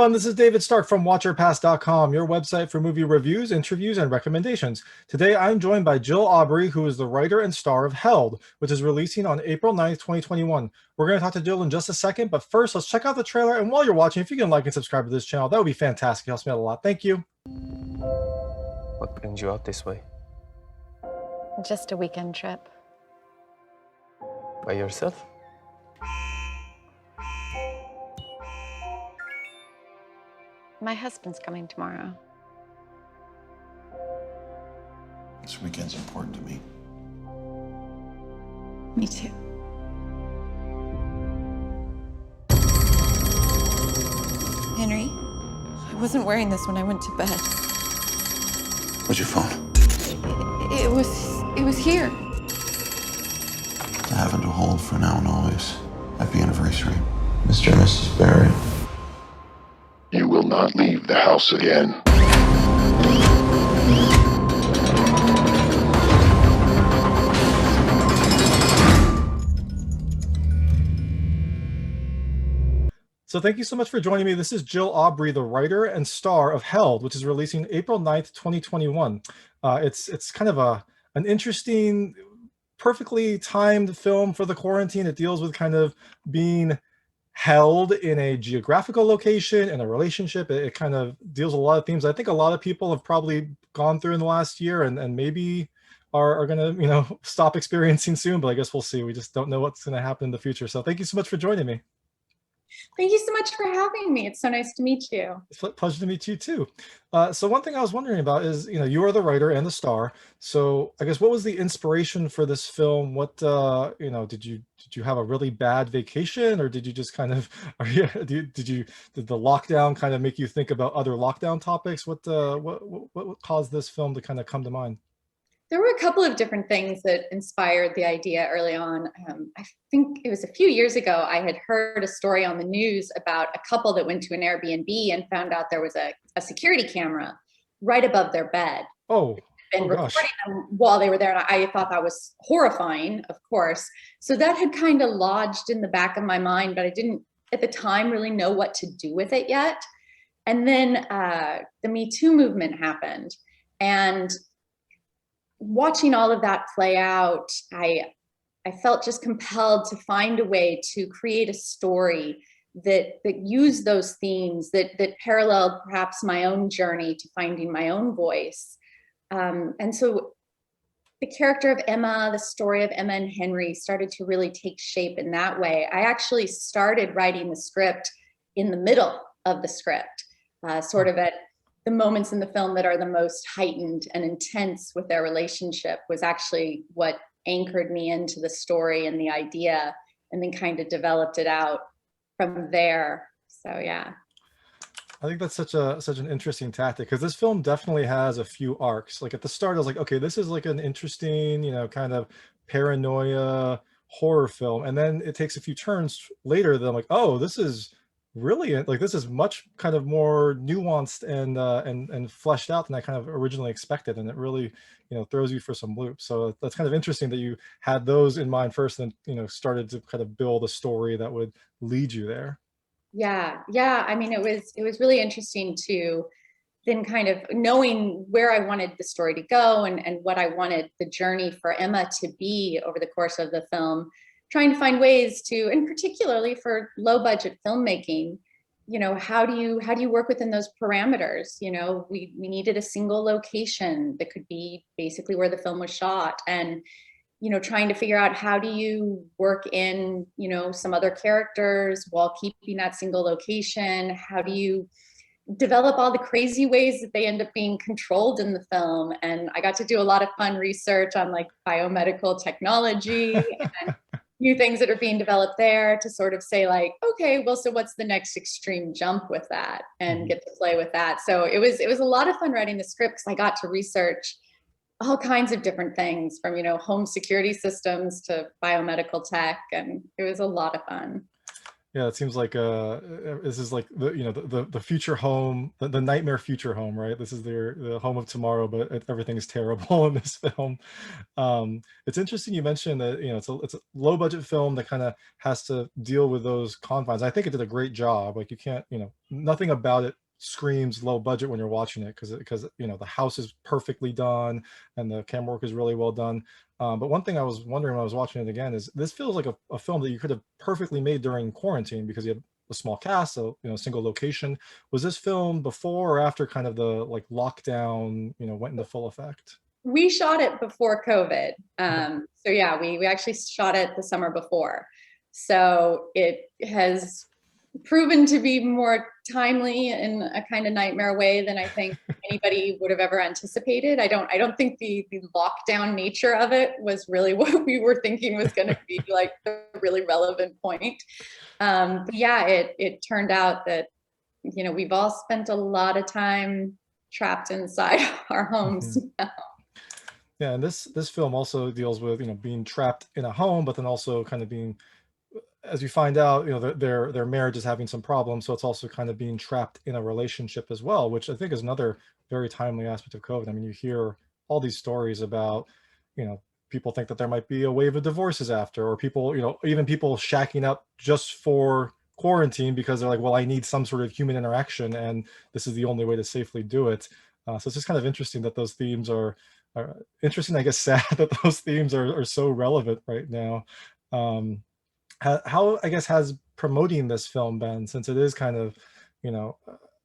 everyone, this is David Stark from WatcherPass.com, your website for movie reviews, interviews, and recommendations. Today I'm joined by Jill Awbrey, who is the writer and star of Held, which is releasing on April 9th, 2021. We're going to talk to Jill in just a second, but first let's check out the trailer, and while you're watching, if you can like and subscribe to this channel, that would be fantastic. It helps me out a lot. Thank you. What brings you out this way? Just a weekend trip. By yourself? My husband's coming tomorrow. This weekend's important to me. Me too. Henry, I wasn't wearing this when I went to bed. Where's your phone? It was here. I have it to hold for now and always. Happy anniversary, Mr. and Mrs. Barry. You will not leave the house again. So thank you so much for joining me. This is Jill Awbrey, the writer and star of Held, which is releasing April 9th, 2021. It's kind of an interesting, perfectly timed film for the quarantine. It deals with kind of being held in a geographical location and a relationship. It kind of deals with a lot of themes I think a lot of people have probably gone through in the last year and maybe are going to, stop experiencing soon, but I guess we'll see. We just don't know what's going to happen in the future. So thank you so much for joining me. Thank you so much for having me. It's so nice to meet you. It's a pleasure to meet you too. So one thing I was wondering about is, you are the writer and the star. So I guess what was the inspiration for this film? What, did you have a really bad vacation, or did you just kind of, did the lockdown kind of make you think about other lockdown topics? What caused this film to kind of come to mind? There were a couple of different things that inspired the idea early on. I think it was a few years ago, I had heard a story on the news about a couple that went to an Airbnb and found out there was a security camera right above their bed. Oh, and recording gosh. them while they were there. And I thought that was horrifying, of course. So that had kind of lodged in the back of my mind, but I didn't at the time really know what to do with it yet. And then the Me Too movement happened. And watching all of that play out, I felt just compelled to find a way to create a story that used those themes, that paralleled perhaps my own journey to finding my own voice. And so the character of Emma, the story of Emma and Henry started to really take shape in that way. I actually started writing the script in the middle of the script, sort of at the moments in the film that are the most heightened and intense with their relationship was actually what anchored me into the story and the idea, and then kind of developed it out from there. So yeah. I think that's such an interesting tactic, because this film definitely has a few arcs. Like at the start, I was like, okay, this is like an interesting, kind of paranoia horror film. And then it takes a few turns later that I'm like, oh, this is really like, this is much kind of more nuanced and fleshed out than I kind of originally expected. And it really, throws you for some loops. So that's kind of interesting that you had those in mind first, and started to kind of build a story that would lead you there. Yeah. I mean, it was really interesting to then kind of knowing where I wanted the story to go and what I wanted the journey for Emma to be over the course of the film, trying to find ways to, and particularly for low budget filmmaking, how do you work within those parameters? We needed a single location that could be basically where the film was shot, and trying to figure out how do you work in, some other characters while keeping that single location? How do you develop all the crazy ways that they end up being controlled in the film? And I got to do a lot of fun research on like biomedical technology and new things that are being developed there to sort of say like, okay, well, so what's the next extreme jump with that, and get to play with that. So it was a lot of fun writing the script, because I got to research all kinds of different things from, home security systems to biomedical tech. And it was a lot of fun. Yeah, it seems like this is like the the future home, the nightmare future home, right? This is the home of tomorrow, but everything is terrible in this film. It's interesting you mentioned that it's a low budget film that kind of has to deal with those confines. I think it did a great job. Like you can't nothing about it screams low budget when you're watching it because the house is perfectly done and the camera work is really well done. But one thing I was wondering when I was watching it again is this feels like a film that you could have perfectly made during quarantine because you had a small cast, so single location. Was this film before or after kind of the like lockdown, went into full effect? We shot it before COVID. Okay. So yeah, we actually shot it the summer before. So it has proven to be more timely in a kind of nightmare way than I think anybody would have ever anticipated. I don't think the lockdown nature of it was really what we were thinking was going to be like the really relevant point. But yeah, it turned out that we've all spent a lot of time trapped inside our homes. Mhm. Yeah, and this film also deals with being trapped in a home, but then also kind of being, as you find out, their marriage is having some problems, so it's also kind of being trapped in a relationship as well, which I think is another very timely aspect of COVID. I mean, you hear all these stories about, people think that there might be a wave of divorces after, or people, even people shacking up just for quarantine because they're like, well, I need some sort of human interaction, and this is the only way to safely do it. So it's just kind of interesting that those themes are interesting. I guess sad that those themes are so relevant right now. Um, how I guess has promoting this film been, since it is kind of you know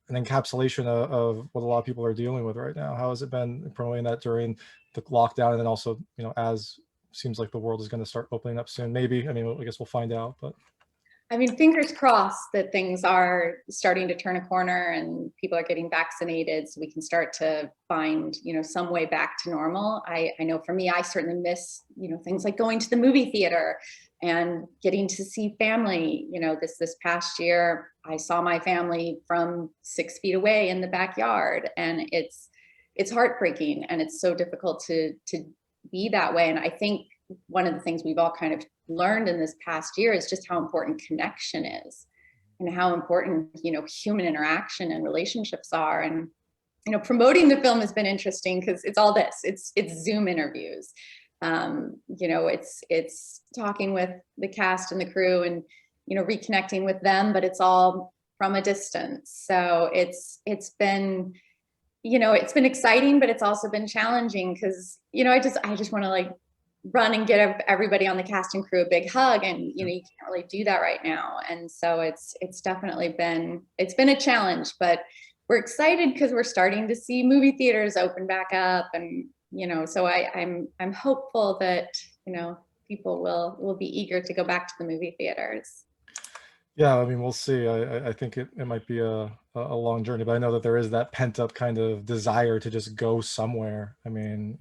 an encapsulation of what a lot of people are dealing with right now? How has it been promoting that during the lockdown, and then also as seems like the world is going to start opening up soon? Maybe, I mean, I guess we'll find out, but I mean, fingers crossed that things are starting to turn a corner and people are getting vaccinated so we can start to find, some way back to normal. I know for me, I certainly miss, things like going to the movie theater and getting to see family. This past year, I saw my family from 6 feet away in the backyard, and it's heartbreaking, and it's so difficult to be that way. And I think one of the things we've all kind of learned in this past year is just how important connection is, and how important human interaction and relationships are. And promoting the film has been interesting because it's all this, it's Zoom interviews. It's talking with the cast and the crew and reconnecting with them, but it's all from a distance. So it's been it's been exciting, but it's also been challenging because I just want to like run and give everybody on the cast and crew a big hug, and you can't really do that right now. And so it's definitely been a challenge, but we're excited because we're starting to see movie theaters open back up, and so I'm hopeful that people will be eager to go back to the movie theaters. yeah, I mean, we'll see. I think it might be a long journey, but I know that there is that pent up kind of desire to just go somewhere. I mean,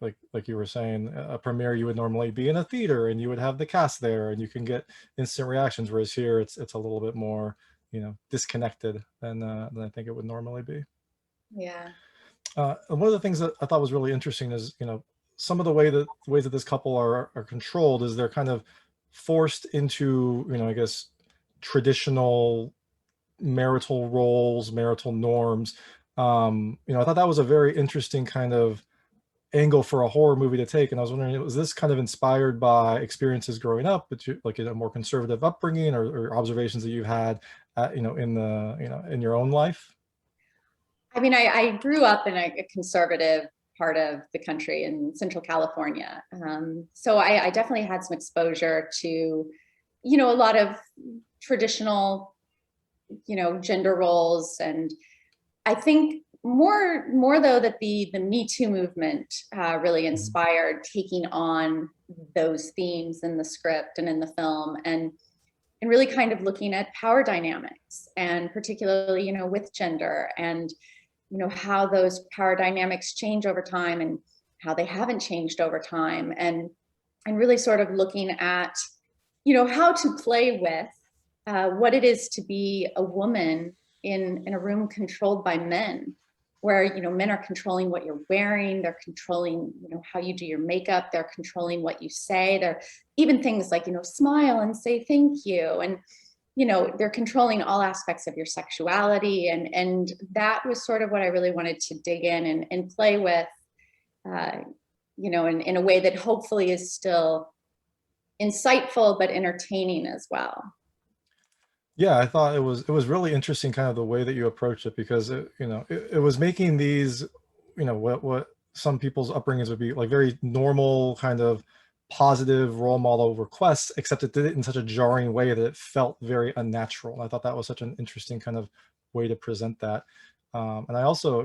like you were saying, a premiere, you would normally be in a theater and you would have the cast there and you can get instant reactions, whereas here it's a little bit more disconnected than I think it would normally be. Yeah. And one of the things that I thought was really interesting is some of the ways that this couple are controlled is they're kind of forced into I guess traditional marital roles, marital norms. I thought that was a very interesting kind of angle for a horror movie to take. And I was wondering, was this kind of inspired by experiences growing up, but like in a more conservative upbringing, or observations that you've had, in your own life? I mean, I grew up in a conservative part of the country in Central California. So I definitely had some exposure to, a lot of traditional, gender roles. And I think more though that the Me Too movement really inspired taking on those themes in the script and in the film, and really kind of looking at power dynamics, and particularly, with gender, and how those power dynamics change over time and how they haven't changed over time, and really sort of looking at how to play with what it is to be a woman in a room controlled by men, where men are controlling what you're wearing, they're controlling how you do your makeup, they're controlling what you say, they're even things like smile and say thank you. And they're controlling all aspects of your sexuality. And that was sort of what I really wanted to dig in and play with, in a way that hopefully is still insightful, but entertaining as well. Yeah, I thought it was really interesting, kind of the way that you approached it, because it was making these, what some people's upbringings would be like, very normal kind of positive role model requests, except it did it in such a jarring way that it felt very unnatural. I thought that was such an interesting kind of way to present that. And I also,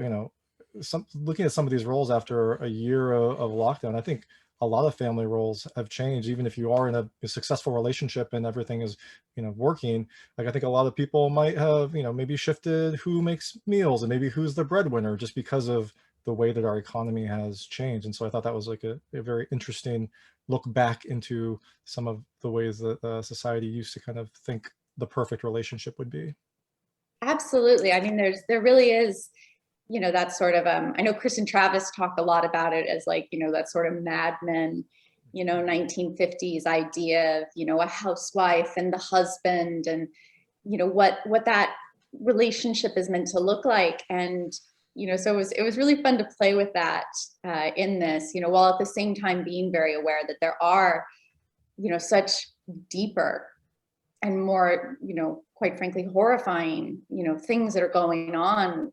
looking at some of these roles after a year of lockdown, I think a lot of family roles have changed. Even if you are in a successful relationship and everything is working, like I think a lot of people might have maybe shifted who makes meals and maybe who's the breadwinner, just because of the way that our economy has changed. And so I thought that was like a very interesting look back into some of the ways that society used to kind of think the perfect relationship would be. Absolutely. I mean, there really is, that sort of, I know Chris and Travis talk a lot about it as like, that sort of Mad Men, 1950s idea of, a housewife and the husband, and, what that relationship is meant to look like. And, so it was really fun to play with that in this, while at the same time being very aware that there are, such deeper and more, quite frankly, horrifying, things that are going on,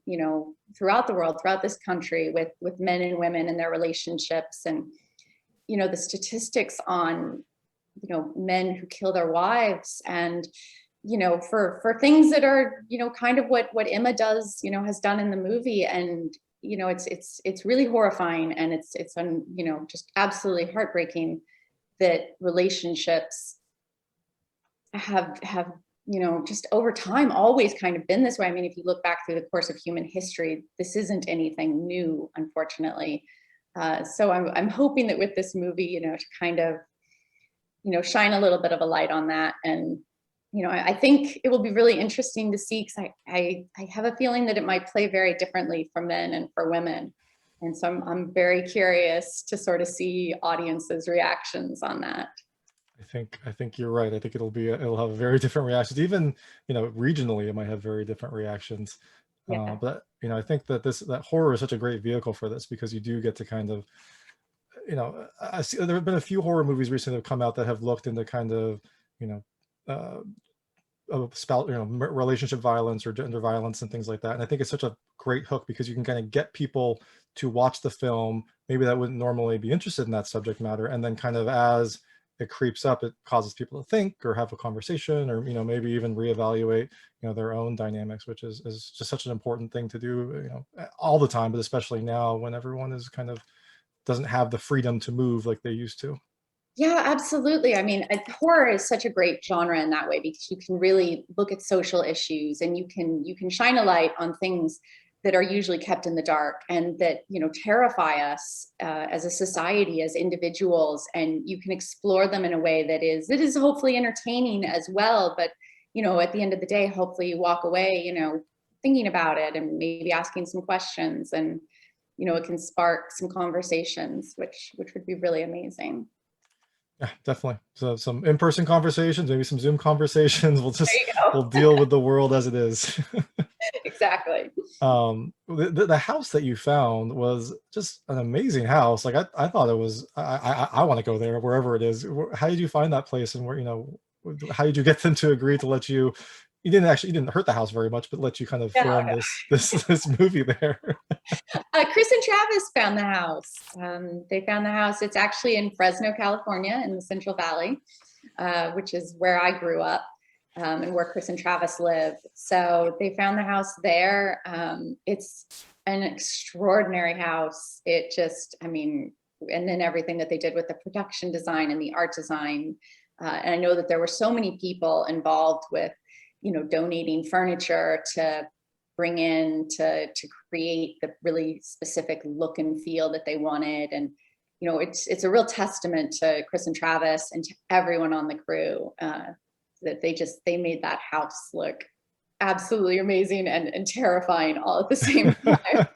throughout the world, throughout this country, with men and women and their relationships. And, the statistics on, men who kill their wives, and, for things that are, kind of what Emma does, has done in the movie. And, it's really horrifying, and it's just absolutely heartbreaking that relationships have just over time always kind of been this way. I mean, if you look back through the course of human history, this isn't anything new, unfortunately. So I'm hoping that with this movie, to kind of, shine a little bit of a light on that. And, I think it will be really interesting to see, because I have a feeling that it might play very differently for men and for women. And so I'm very curious to sort of see audiences' reactions on that. I think you're right. I think it'll have very different reactions. Even regionally, it might have very different reactions. Yeah. But I think that horror is such a great vehicle for this, because you do get to kind of, I see there have been a few horror movies recently that have come out that have looked into kind of uh, relationship violence or gender violence and things like that. And I think it's such a great hook, because you can kind of get people to watch the film, maybe that wouldn't normally be interested in that subject matter, and then kind of as it creeps up, it causes people to think or have a conversation, or maybe even reevaluate their own dynamics, which is just such an important thing to do all the time, but especially now when everyone is kind of doesn't have the freedom to move like they used to. Yeah, absolutely. I mean, horror is such a great genre in that way, because you can really look at social issues, and you can shine a light on things that are usually kept in the dark, and that terrify us as a society, as individuals. And you can explore them in a way that is hopefully entertaining as well. But at the end of the day, hopefully you walk away thinking about it, and maybe asking some questions, and it can spark some conversations, which would be really amazing. Yeah, definitely. So some in-person conversations, maybe some Zoom conversations. There you go. We'll deal with the world as it is. Exactly. The house that you found was just an amazing house. Like I thought it was. I want to go there wherever it is. How did you find that place, and where how did you get them to agree to let you? You didn't hurt the house very much, but let you kind of film No. this movie there. Chris and Travis found the house. They found the house. It's actually in Fresno, California, in the Central Valley, which is where I grew up, and where Chris and Travis live. So they found the house there. It's an extraordinary house. It just, I mean, and then everything that they did with the production design and the art design. And I know that there were so many people involved with, donating furniture to bring in to create the really specific look and feel that they wanted. And it's a real testament to Chris and Travis and to everyone on the crew, that they made that house look absolutely amazing and terrifying all at the same time.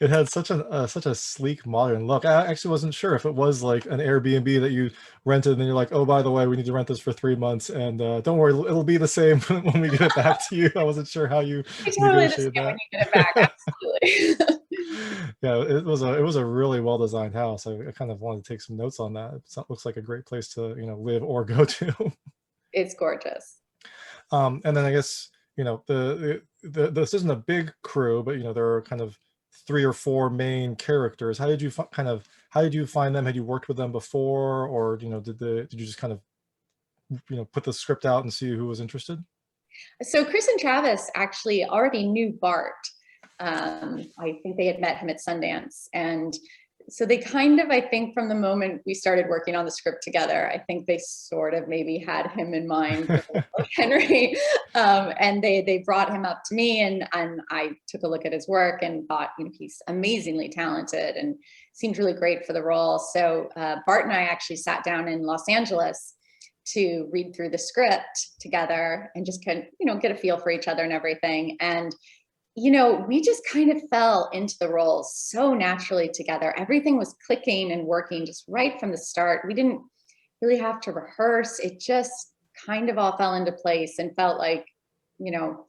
It had such a sleek modern look. I actually wasn't sure if it was like an Airbnb that you rented and then you're like, oh, by the way, we need to rent this for 3 months, and don't worry, it'll be the same when we get it back to you. I wasn't sure how you I totally negotiated understand when that. you get it back. Absolutely. Yeah, it was a really well designed house. I kind of wanted to take some notes on that. It looks like a great place to, live or go to. It's gorgeous. And then I guess, this isn't a big crew, but there are kind of 3 or 4 main characters. How did you how did you find them? Had you worked with them before, or did you just kind of put the script out and see who was interested? So Chris and Travis actually already knew Bart. I think they had met him at Sundance. And so they kind of, I think from the moment we started working on the script together, I think they sort of maybe had him in mind, like Henry. And they brought him up to me, and I took a look at his work and thought, he's amazingly talented and seemed really great for the role. So Bart and I actually sat down in Los Angeles to read through the script together and just kind of, get a feel for each other and everything. And we just kind of fell into the roles so naturally together. Everything was clicking and working just right from the start. We didn't really have to rehearse. It just kind of all fell into place and felt like,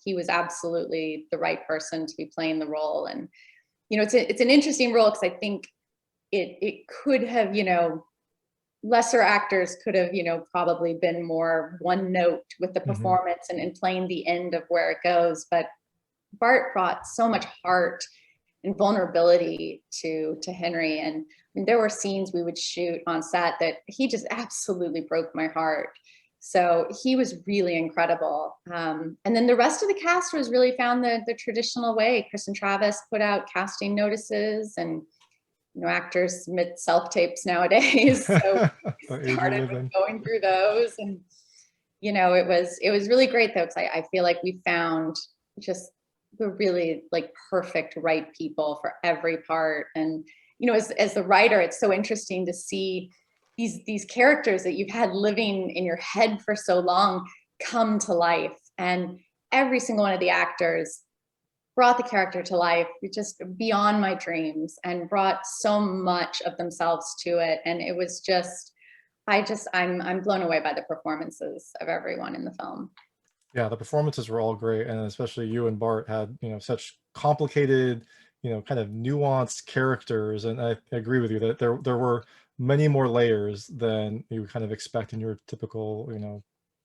he was absolutely the right person to be playing the role. And, it's an interesting role because I think it could have, lesser actors could have, probably been more one note with the performance and playing the end of where it goes. But Bart brought so much heart and vulnerability to Henry. And there were scenes we would shoot on set that he just absolutely broke my heart. So he was really incredible. And then the rest of the cast was really found the traditional way. Chris and Travis put out casting notices, and actors submit self-tapes nowadays. So we started with going through those. And it was really great though, because I feel like we found just the really like perfect right people for every part. And as the writer, it's so interesting to see these characters that you've had living in your head for so long come to life. And every single one of the actors brought the character to life just beyond my dreams and brought so much of themselves to it. And it was just I'm blown away by the performances of everyone in the film. Yeah, the performances were all great, and especially you and Bart had, such complicated, kind of nuanced characters. And I agree with you that there were many more layers than you kind of expect in your typical,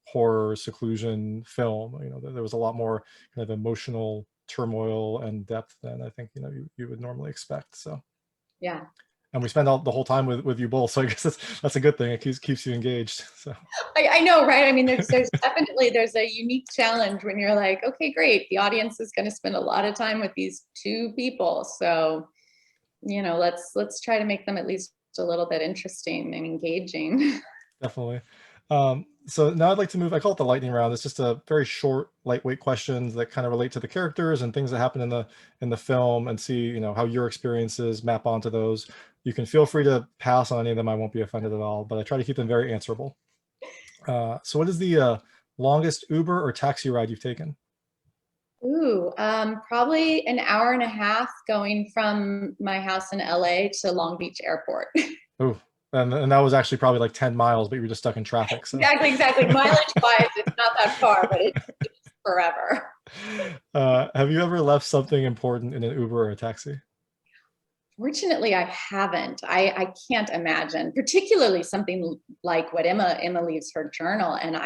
horror seclusion film. There was a lot more kind of emotional turmoil and depth than I think, you would normally expect. So yeah. And we spend the whole time with you both, so I guess that's a good thing. It keeps you engaged. So I know, right? I mean, there's definitely a unique challenge when you're like, okay, great, the audience is going to spend a lot of time with these 2 people, so let's try to make them at least a little bit interesting and engaging. Definitely. So now I'd like to move, I call it the lightning round. It's just a very short, lightweight questions that kind of relate to the characters and things that happen in the film, and see, how your experiences map onto those. You can feel free to pass on any of them. I won't be offended at all, but I try to keep them very answerable. So what is the longest Uber or taxi ride you've taken? Ooh, probably an hour and a half going from my house in LA to Long Beach Airport. Ooh. And that was actually probably like 10 miles, but you were just stuck in traffic. So. Exactly. Mileage-wise, it's not that far, but it's forever. Have you ever left something important in an Uber or a taxi? Fortunately, I haven't. I can't imagine, particularly something like what Emma leaves her journal. And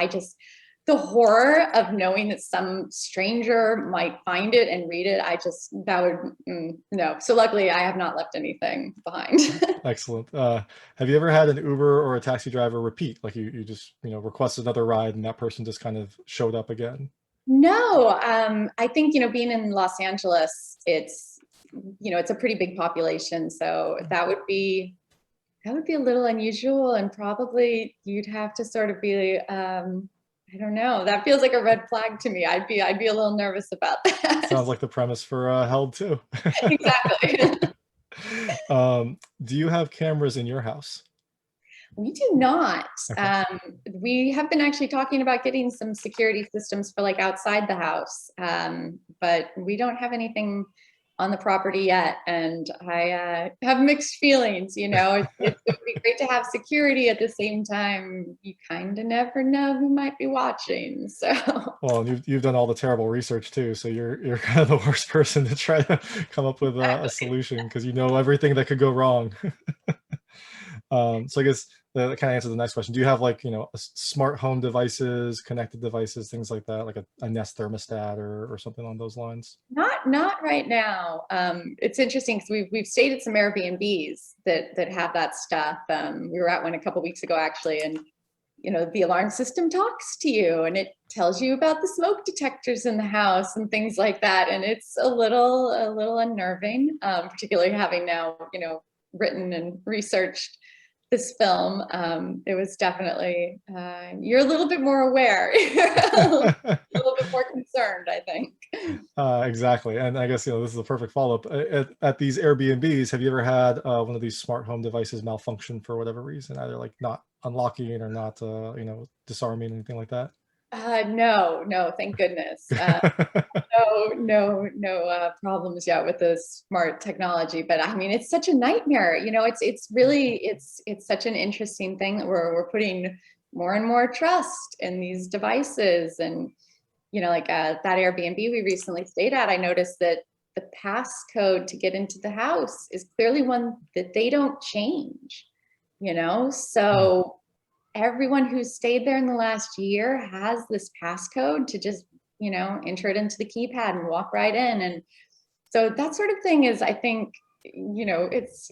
the horror of knowing that some stranger might find it and read it, no. So luckily I have not left anything behind. Excellent. Have you ever had an Uber or a taxi driver repeat? Like you just, requested another ride and that person just kind of showed up again? No, I think, being in Los Angeles, it's a pretty big population. So that would be a little unusual, and probably you'd have to sort of be, I don't know. That feels like a red flag to me. I'd be a little nervous about that. Sounds like the premise for Held too. Exactly. Do you have cameras in your house? We do not. Okay. We have been actually talking about getting some security systems for like outside the house, but we don't have anything on the property yet, and I have mixed feelings. It would be great to have security. At the same time, you kind of never know who might be watching. So Well, and you've done all the terrible research too, so you're kind of the worst person to try to come up with a solution, because you know everything that could go wrong. So I guess that kind of answers the next question. Do you have like, smart home devices, connected devices, things like that, like a Nest thermostat or something on those lines? not right now. It's interesting because we've stayed at some Airbnbs that have that stuff. We were at one a couple weeks ago actually, and the alarm system talks to you and it tells you about the smoke detectors in the house and things like that. And it's a little unnerving, particularly having now, written and researched this film. It was definitely, you're a little bit more aware, a little bit more concerned, I think. Exactly. And I guess, this is a perfect follow-up. At these Airbnbs, have you ever had one of these smart home devices malfunction for whatever reason, either like not unlocking or not, disarming, anything like that? No, thank goodness. No problems yet with the smart technology, but I mean, it's such a nightmare. It's really, it's such an interesting thing that we're putting more and more trust in these devices. And, like that Airbnb we recently stayed at, I noticed that the passcode to get into the house is clearly one that they don't change, so everyone who's stayed there in the last year has this passcode to just, enter it into the keypad and walk right in. And so that sort of thing is, I think, it's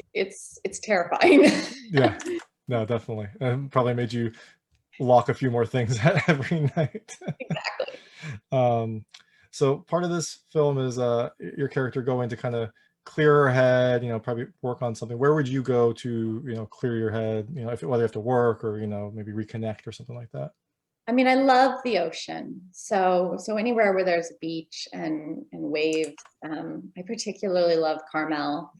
terrifying. Yeah, no, definitely. And probably made you lock a few more things every night. Exactly. So part of this film is your character going to kind of clear her head, probably work on something. Where would you go to, clear your head, whether you have to work or, maybe reconnect or something like that? I mean, I love the ocean. So anywhere where there's a beach and waves. I particularly love Carmel.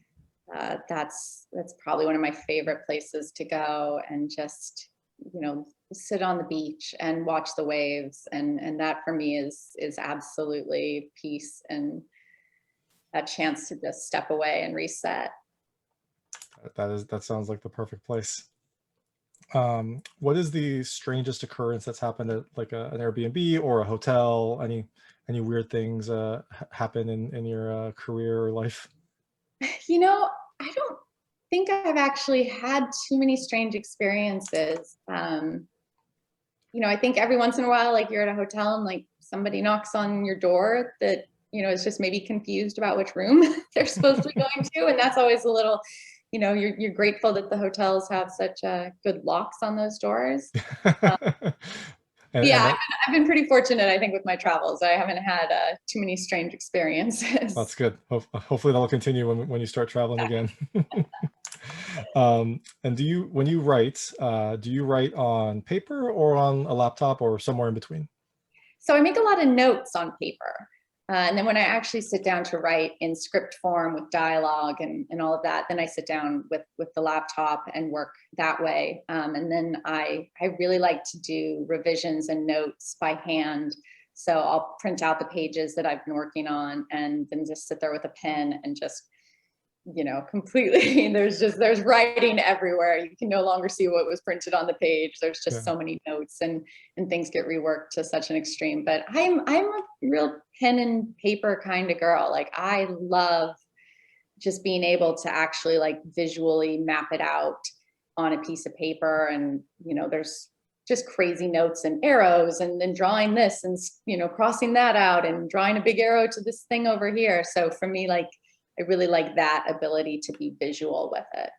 That's probably one of my favorite places to go and just, sit on the beach and watch the waves. And that for me is absolutely peace and a chance to just step away and reset. That sounds like the perfect place. What is the strangest occurrence that's happened at like an Airbnb or a hotel? Any weird things happen in your career or life? I don't think I've actually had too many strange experiences. I think every once in a while, like you're at a hotel and like somebody knocks on your door that, is just maybe confused about which room they're supposed to be going to. And that's always a little, you're grateful that the hotels have such good locks on those doors. Yeah, I've been pretty fortunate, I think, with my travels. I haven't had too many strange experiences. That's good. Hopefully that'll continue when you start traveling again. And when you write, do you write on paper or on a laptop or somewhere in between? So I make a lot of notes on paper. And then when I actually sit down to write in script form with dialogue and all of that, then I sit down with the laptop and work that way. And then I really like to do revisions and notes by hand. So I'll print out the pages that I've been working on and then just sit there with a pen and just, completely, there's writing everywhere. You can no longer see what was printed on the page. There's just so many notes and things get reworked to such an extreme. But I'm a real pen and paper kind of girl. Like I love just being able to actually like visually map it out on a piece of paper. And, there's just crazy notes and arrows and then drawing this and, crossing that out and drawing a big arrow to this thing over here. So for me, like, I really like that ability to be visual with it.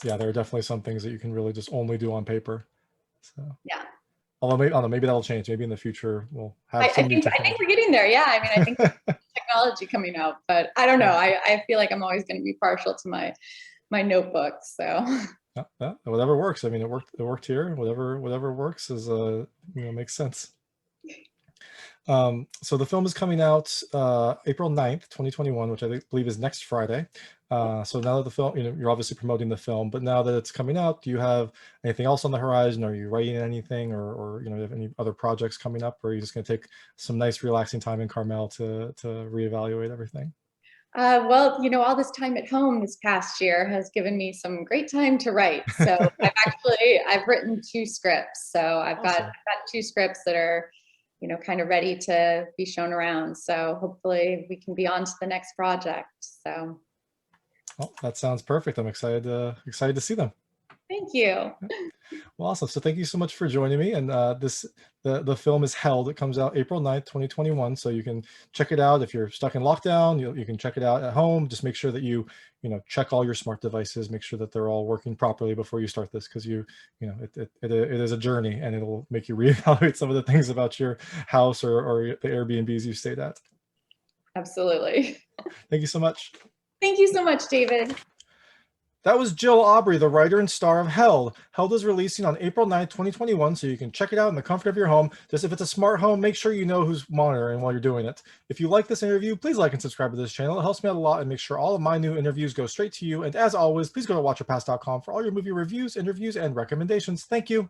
Yeah, there are definitely some things that you can really just only do on paper. So yeah. Although maybe, I don't know, maybe that'll change. Maybe in the future we'll have I think we're getting there. Yeah, I mean, I think technology coming out, but I don't know. I feel like I'm always going to be partial to my notebooks. So yeah, whatever works. I mean, it worked here. Whatever works is makes sense. So the film is coming out April 9th, 2021, which I believe is next Friday. So now that the film, you're obviously promoting the film, but now that it's coming out, do you have anything else on the horizon? Are you writing anything or have any other projects coming up, or are you just going to take some nice relaxing time in Carmel to reevaluate everything? Well, all this time at home this past year has given me some great time to write. So I've written 2 scripts. So I've Awesome. got 2 scripts that are, kind of ready to be shown around. So hopefully we can be on to the next project. So Well, that sounds perfect. I'm excited to see them. thank you. Well, awesome. So thank you so much for joining me. And the film is Held. It comes out April 9th, 2021. So you can check it out if you're stuck in lockdown. You can check it out at home. Just make sure that you check all your smart devices. Make sure that they're all working properly before you start this, because it is a journey, and it'll make you reevaluate some of the things about your house or the Airbnbs you stayed at. Absolutely. Thank you so much. Thank you so much, David. That was Jill Awbrey, the writer and star of Held. Held is releasing on April 9th, 2021, so you can check it out in the comfort of your home. Just if it's a smart home, make sure you know who's monitoring while you're doing it. If you like this interview, please like and subscribe to this channel. It helps me out a lot and make sure all of my new interviews go straight to you. And as always, please go to watcherpass.com for all your movie reviews, interviews, and recommendations. Thank you.